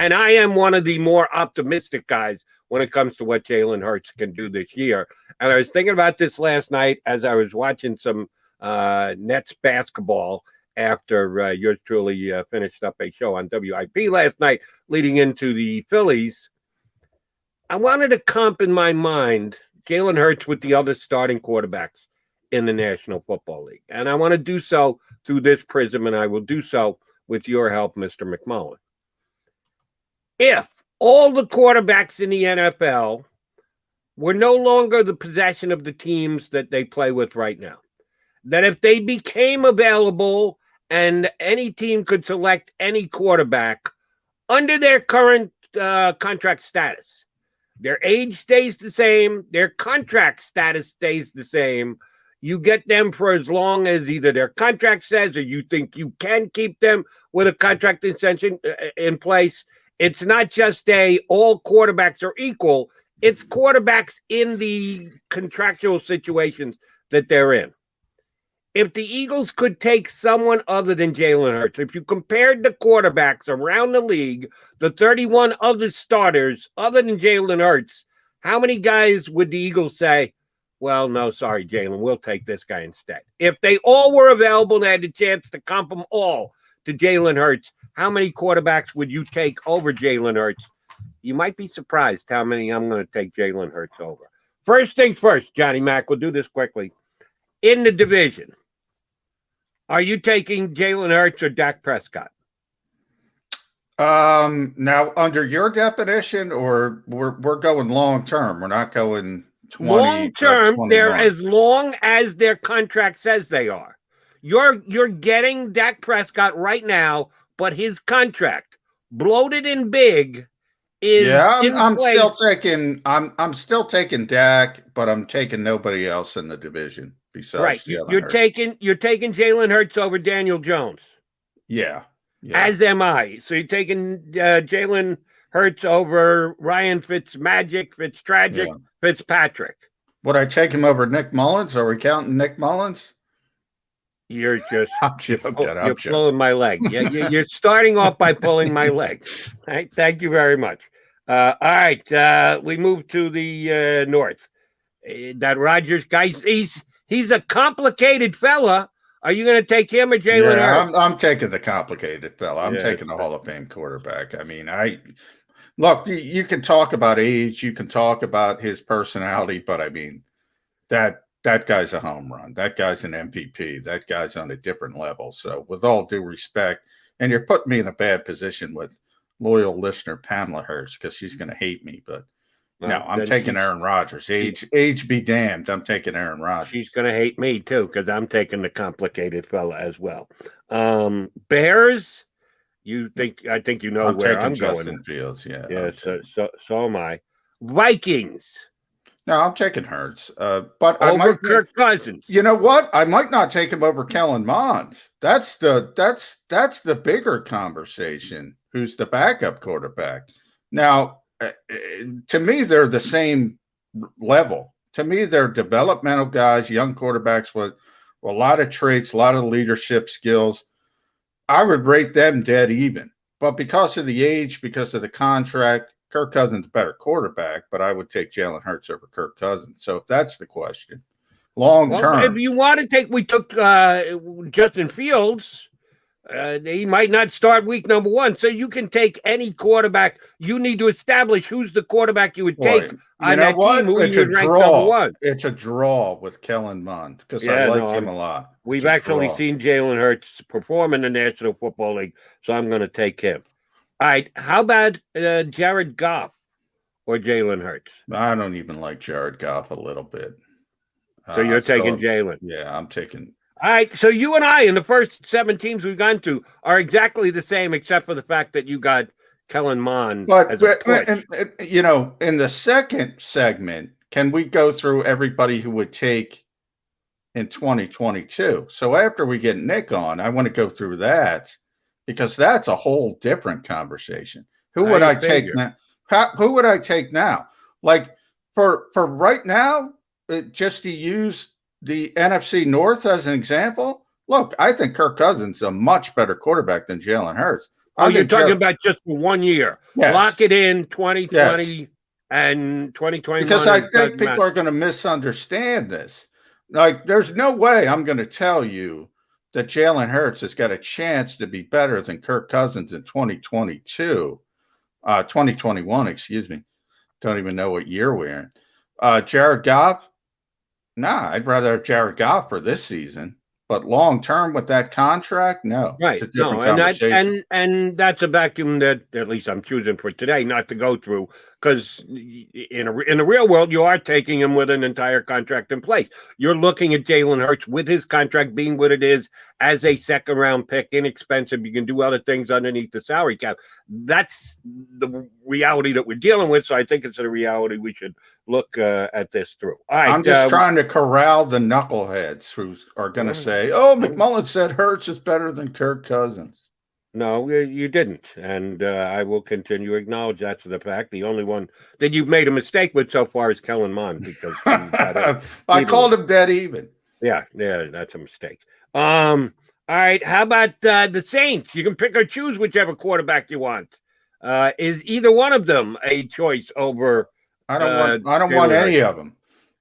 And I am one of the more optimistic guys when it comes to what Jalen Hurts can do this year. And I was thinking about this last night as I was watching some Nets basketball after yours truly finished up a show on WIP last night leading into the Phillies. I wanted to comp in my mind Jalen Hurts with the other starting quarterbacks in the National Football League. And I want to do so through this prism, and I will do so with your help, Mr. McMullen. If all the quarterbacks in the NFL were no longer the possession of the teams that they play with right now, that if they became available and any team could select any quarterback under their current contract status, their age stays the same, their contract status stays the same, you get them for as long as either their contract says or you think you can keep them with a contract extension in place. It's not just all quarterbacks are equal. It's quarterbacks in the contractual situations that they're in. If the Eagles could take someone other than Jalen Hurts, if you compared the quarterbacks around the league, the 31 other starters other than Jalen Hurts, how many guys would the Eagles say, well, no, sorry, Jalen, we'll take this guy instead? If they all were available and had a chance to comp them all to Jalen Hurts, how many quarterbacks would you take over Jalen Hurts? You might be surprised how many I'm going to take Jalen Hurts over. First things first, Johnny Mac, we'll do this quickly. In the division, are you taking Jalen Hurts or Dak Prescott? Now, under your definition, or we're going long term. We're not going 20. Long term, they're as long as their contract says they are. You're getting Dak Prescott right now, but his contract, bloated and big, is I'm still taking Dak, but I'm taking nobody else in the division besides right. You're taking Jalen Hurts over Daniel Jones. Yeah. As am I. So you're taking Jalen Hurts over Ryan Fitzpatrick. Would I take him over Nick Mullins? Are we counting Nick Mullins? You're just I'm joking. You're pulling my leg. You're starting off by pulling my leg. All right, thank you very much. All right, we move to the north. That Rodgers guy, he's a complicated fella. Are you going to take him or Jalen Hurts? I'm taking the complicated fella. I'm taking the Hall of Fame quarterback. I mean, look, you can talk about age, you can talk about his personality, but I mean, that guy's a home run. That guy's an MVP. That guy's on a different level. So with all due respect, and you're putting me in a bad position with loyal listener Pamela Hurst because she's going to hate me, but no, I'm taking Aaron Rodgers. Age be damned. I'm taking Aaron Rodgers. She's going to hate me too because I'm taking the complicated fella as well. Bears, I think you know where I'm Justin going. Fields, yeah. So am I. Vikings. No, I'm taking Hurts. But over Kirk Cousins. You know what? I might not take him over Kellen Mond. That's the bigger conversation. Who's the backup quarterback? Now, to me, they're the same level. To me, they're developmental guys, young quarterbacks with a lot of traits, a lot of leadership skills. I would rate them dead even. But because of the age, because of the contract, Kirk Cousins is a better quarterback, but I would take Jalen Hurts over Kirk Cousins. So if that's the question, long term. If you want to take, we took Justin Fields. He might not start week number 1, so you can take any quarterback. You need to establish who's the quarterback you would take on that team who you would rank number 1. It's a draw with Kellen Mond because I like him a lot. We've actually seen Jalen Hurts perform in the National Football League, so I'm going to take him. All right, how about Jared Goff or Jalen Hurts? I don't even like Jared Goff a little bit. So you're taking Jalen? Yeah, I'm taking. All right, so you and I in the first 7 teams we've gone to are exactly the same, except for the fact that you got Kellen Mond as a push. In the second segment, can we go through everybody who would take in 2022? So after we get Nick on, I want to go through that because that's a whole different conversation. Who would I take now? Who would I take now? Like for right now, just to use the NFC North as an example, look, I think Kirk Cousins is a much better quarterback than Jalen Hurts. Oh, I you're think talking Jared, about just for 1 year. Lock yes, it in yes, 2020 and because 2021. I It think doesn't people matter. are going to misunderstand this. Like, there's no way I'm going to tell you that Jalen Hurts has got a chance to be better than Kirk Cousins in 2021, excuse me. Don't even know what year we're in. Jared Goff, nah, I'd rather have Jared Goff for this season. But long term with that contract, no, it's Right. a No, different and that conversation. and that's a vacuum that at least I'm choosing for today not to go through, because in the real world you are taking him with an entire contract in place. You're looking at Jalen Hurts with his contract being what it is as a second round pick, inexpensive. You can do other things underneath the salary cap. That's the reality that we're dealing with. So I think it's a reality we should look at this through. All I'm right. just trying to corral the knuckleheads who are going to say, "Oh, McMullen said Hurts is better than Kirk Cousins." No, you didn't, and I will continue to acknowledge that to the fact. The only one that you've made a mistake with so far is Kellen Mond, because you got it. I called him dead even. Yeah, that's a mistake. All right. How about the Saints? You can pick or choose whichever quarterback you want. Is either one of them a choice over I don't want Jalen any Hurts? of them.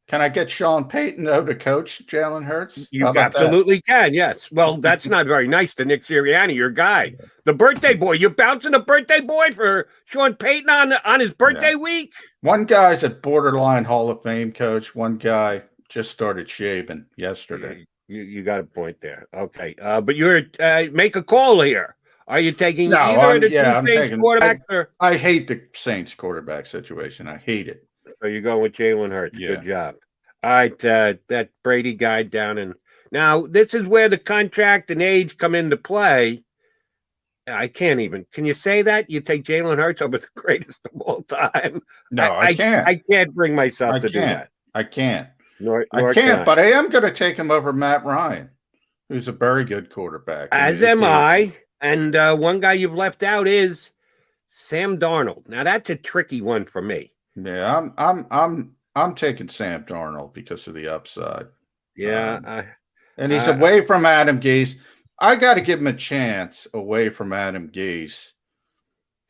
Can I get Sean Payton though to coach Jalen Hurts? How You about that? absolutely can, yes. Well, that's not very nice to Nick Sirianni, your guy, the birthday boy. You're bouncing the birthday boy for Sean Payton on his birthday Yeah. week. One guy's a borderline Hall of Fame coach. One guy just started shaving yesterday. You got a point there. Okay, but you're make a call here. Are you taking No, either of the two I'm Saints taking. quarterbacks, or I hate the Saints quarterback situation. I hate it. are you going with Jalen Hurts? Yeah. Good job. All right, that Brady guy down in now. This is where the contract and age come into play. I can't even. Can you say that you take Jalen Hurts over the greatest of all time? No, I can't. I can't bring myself I to do can't. that. I can't. Nor I can can't. I. But I am going to take him over Matt Ryan, who's a very good quarterback. As am I. And one guy you've left out is Sam Darnold. Now that's a tricky one for me. Yeah, I'm taking Sam Darnold because of the upside. Yeah, And he's away from Adam Gase. I got to give him a chance away from Adam Gase.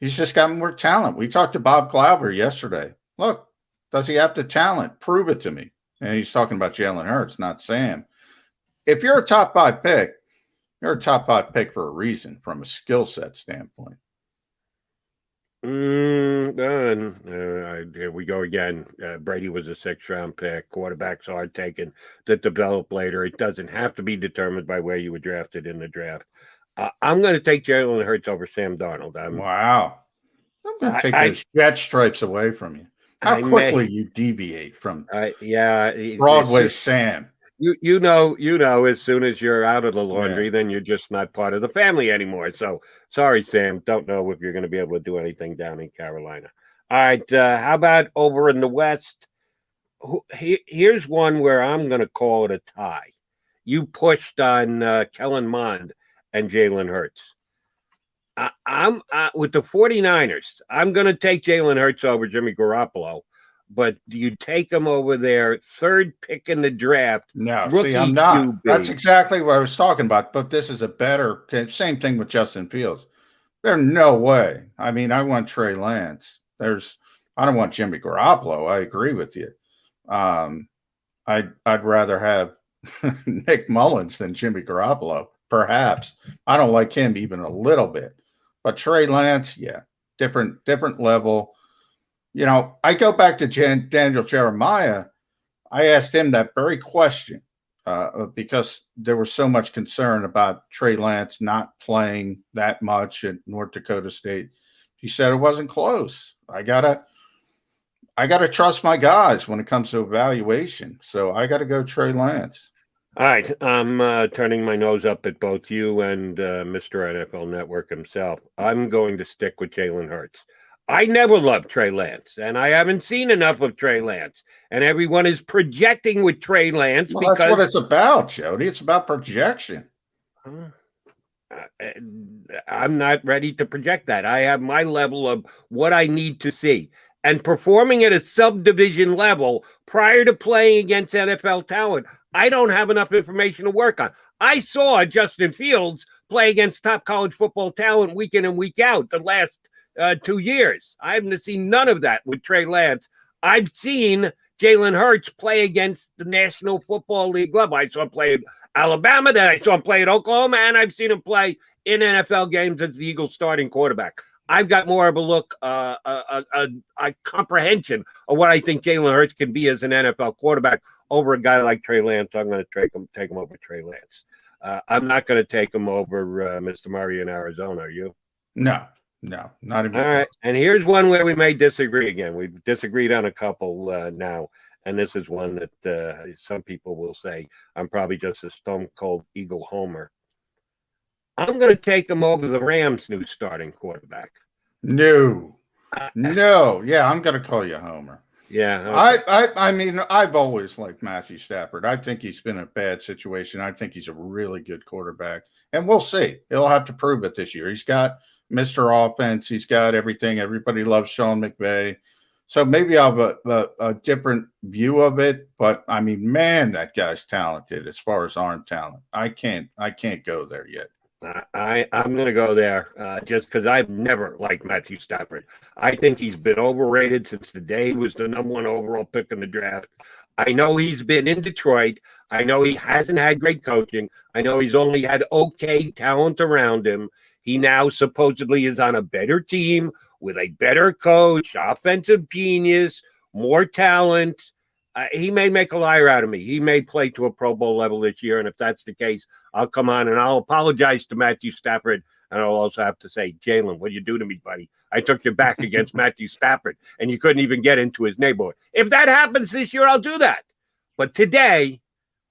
He's just got more talent. We talked to Bob Glauber yesterday. Look, does he have the talent? Prove it to me. And he's talking about Jalen Hurts, not Sam. If you're a top 5 pick, you're a top 5 pick for a reason from a skill set standpoint. Here we go again. Brady was a 6th-round pick. Quarterbacks are taken that develop later. It doesn't have to be determined by where you were drafted in the draft. I'm going to take Jalen Hurts over Sam Darnold. Wow. I'm going to take those jet stripes away from you. How quickly you deviate from Broadway Sam. You know, as soon as you're out of the laundry, then you're just not part of the family anymore. So sorry, Sam. Don't know if you're going to be able to do anything down in Carolina. All right. How about over in the West? Here's one where I'm going to call it a tie. You pushed on Kellen Mond and Jalen Hurts. I'm with the 49ers. I'm going to take Jalen Hurts over Jimmy Garoppolo. But do you take him over their 3rd pick in the draft? No, see, I'm not. QB. That's exactly what I was talking about. But this is a better, same thing with Justin Fields. There's no way. I mean, I want Trey Lance. I don't want Jimmy Garoppolo. I agree with you. I'd rather have Nick Mullins than Jimmy Garoppolo, perhaps. I don't like him even a little bit. But Trey Lance, yeah, different level. You know, I go back to Daniel Jeremiah. I asked him that very question because there was so much concern about Trey Lance not playing that much at North Dakota State. He said it wasn't close. I gotta trust my guys when it comes to evaluation. So I got to go Trey Lance. All right, I'm turning my nose up at both you and Mr. NFL Network himself. I'm going to stick with Jalen Hurts. I never loved Trey Lance, and I haven't seen enough of Trey Lance. And everyone is projecting with Trey Lance because that's what it's about, Jody. It's about projection. I'm not ready to project that. I have my level of what I need to see. And performing at a subdivision level prior to playing against NFL talent, I don't have enough information to work on. I saw Justin Fields play against top college football talent week in and week out the last 2 years. I haven't seen none of that with Trey Lance. I've seen Jalen Hurts play against the National Football League level. I saw him play at Alabama, then I saw him play at Oklahoma, and I've seen him play in NFL games as the Eagles starting quarterback. I've got more of a look, a comprehension of what I think Jalen Hurts can be as an NFL quarterback over a guy like Trey Lance. I'm going to take him over Trey Lance. I'm not going to take him over Mr. Murray in Arizona. Are you? No, not even. All right. And here's one where we may disagree again. We've disagreed on a couple now. And this is one that some people will say I'm probably just a stone cold Eagle homer. I'm going to take him over the Rams' new starting quarterback. No. Yeah, I'm going to call you homer. Yeah. Okay. I mean, I've always liked Matthew Stafford. I think he's been in a bad situation. I think he's a really good quarterback. And we'll see. He'll have to prove it this year. He's got Mr. Offense. He's got everything. Everybody loves Sean McVay. So maybe I'll have a different view of it. But, I mean, man, that guy's talented as far as arm talent. I can't go there yet. I'm going to go there just because I've never liked Matthew Stafford. I think he's been overrated since the day he was the number 1 overall pick in the draft. I know he's been in Detroit. I know he hasn't had great coaching. I know he's only had okay talent around him. He now supposedly is on a better team with a better coach, offensive genius, more talent. He may make a liar out of me. He may play to a Pro Bowl level this year. And if that's the case, I'll come on and I'll apologize to Matthew Stafford. And I'll also have to say, Jalen, what do you do to me, buddy? I took your back against Matthew Stafford and you couldn't even get into his neighborhood. If that happens this year, I'll do that. But today,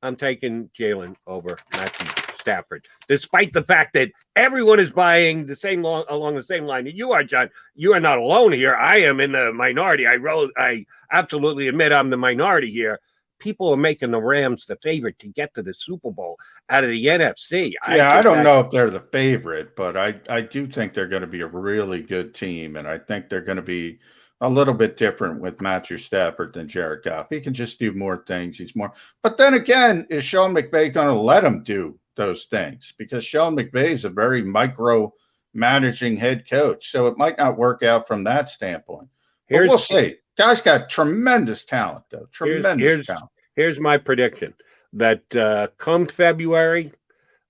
I'm taking Jalen over Matthew Stafford, despite the fact that everyone is buying the same along the same line that you are, John. You are not alone here. I am in the minority. I absolutely admit I'm the minority here. People are making the Rams the favorite to get to the Super Bowl out of the NFC. I don't know if they're the favorite, but I do think they're going to be a really good team, and I think they're going to be a little bit different with Matthew Stafford than Jared Goff. He can just do more things. He's more. But then again, is Sean McVay going to let him do those things? Because Sean McVay is a very micro managing head coach, so it might not work out from that standpoint. But we'll see. Guy's got tremendous talent, though. Tremendous talent. Here's my prediction that come February,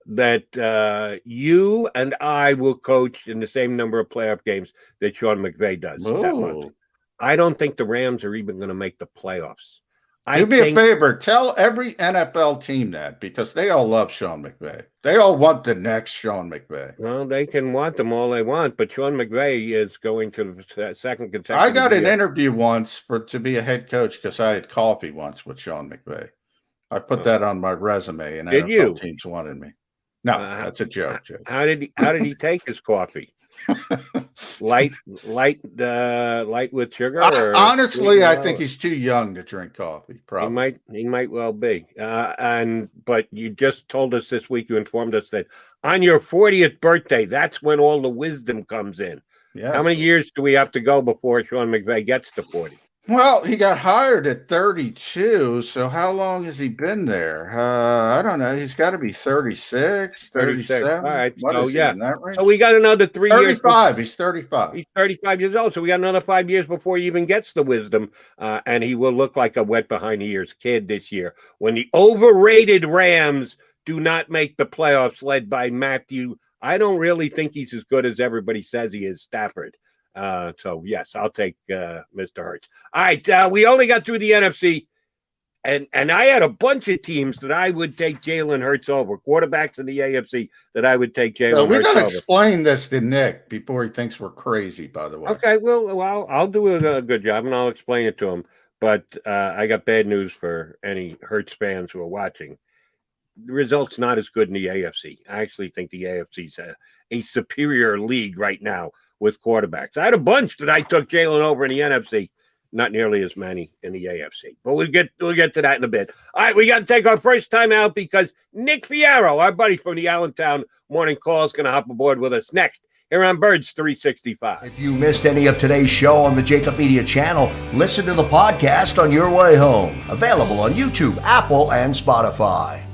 that you and I will coach in the same number of playoff games that Sean McVay does that month. I don't think the Rams are even going to make the playoffs. Do me a favor. Tell every NFL team that, because they all love Sean McVay. They all want the next Sean McVay. Well, they can want them all they want, but Sean McVay is going to the second consecutive I got an interview once to be a head coach because I had coffee once with Sean McVay. I put that on my resume, and NFL teams wanted me. No, that's a joke. How did he take his coffee? light with sugar? Honestly, I think he's too young to drink coffee. Probably he might well be. But you just told us this week. You informed us that on your 40th birthday, that's when all the wisdom comes in. Yes. How many years do we have to go before Sean McVay gets to 40? Well, he got hired at 32, so how long has he been there? I don't know. He's got to be 36, 37. All right, so we got another 3 years. 35. He's 35. He's 35 years old, so we got another 5 years before he even gets the wisdom, and he will look like a wet behind the ears kid this year when the overrated Rams do not make the playoffs, led by Matthew. I don't really think he's as good as everybody says he is, Stafford. So yes, I'll take Mr. Hurts. All right, we only got through the NFC, and I had a bunch of teams that I would take Jalen Hurts over, quarterbacks in the AFC that I would take Jalen Hurts over. We got to explain this to Nick before he thinks we're crazy, by the way. Okay, well, I'll do a good job, and I'll explain it to him. But I got bad news for any Hurts fans who are watching. The result's not as good in the AFC. I actually think the AFC's a superior league right now with quarterbacks. I had a bunch that I took Jalen over in the NFC, not nearly as many in the AFC. But we'll get to that in a bit. All right, we got to take our first time out because Nick Fierro, our buddy from the Allentown Morning Call, is going to hop aboard with us next here on Birds 365. If you missed any of today's show on the JAKIB Media channel, listen to the podcast on your way home. Available on YouTube, Apple, and Spotify.